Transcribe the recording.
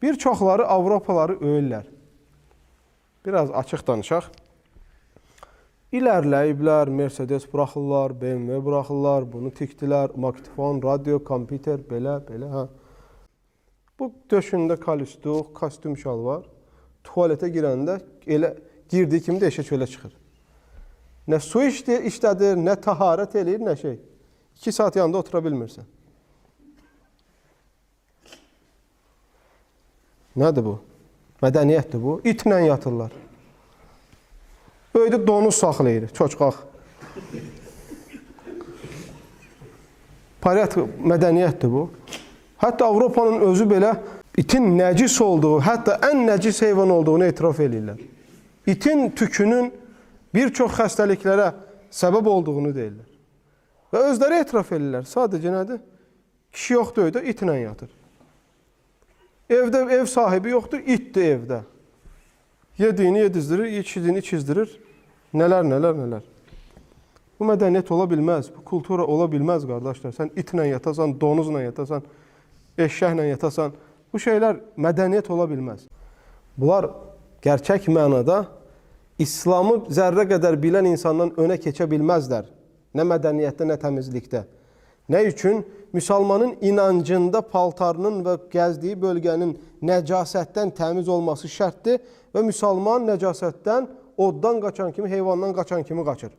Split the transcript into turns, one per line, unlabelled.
Bir çoxları Avropaları öyürlər. Biraz açıq danışaq. İlərləyiblər, Mercedes buraxırlar, BMW buraxırlar, bunu tikdilər, magnetofon, radio, kompüter, belə. Hə. Bu döşündə kalistuq, kostyum şalvar. Tualetə girəndə elə girdiyi kimi də eşə çölə çıxır. Nə su işlədir, nə taharət eləyir, nə şey. 2 saat yanında otura bilmirsən. Nədir bu? Mədəniyyətdir bu. İtlə yatırlar. Öydə donuz saxlayır, çoçqaq. Pariyat mədəniyyətdir bu. Hətta Avropanın özü belə itin nəcis olduğu, hətta ən nəcis heyvan olduğunu etiraf edirlər. İtin tükünün bir çox xəstəliklərə səbəb olduğunu deyirlər. Və özləri etiraf edirlər. Sadəcə nədir? Kişi yoxdur öydə, itlə yatır. Evdə ev sahibi yoxdur, itdir evdə. Yediyini yedizdirir, içdiyini içizdirir. Nələr. Bu mədəniyyət ola bilməz, bu kultura ola bilməz, qardaşlar. Sən itlə yatasan, donuzla yatasan, eşşəklə yatasan, bu şeylər mədəniyyət ola bilməz. Bunlar gerçək mənada İslamı zərrə qədər bilən insandan önə keçə bilməzlər. Nə mədəniyyətdə, nə təmizlikdə. Nə üçün? Müsəlmanın inancında paltarının və gəzdiyi bölgənin nəcasətdən təmiz olması şərtdir və müsəlman nəcasətdən oddan qaçan kimi, heyvandan qaçan kimi qaçır.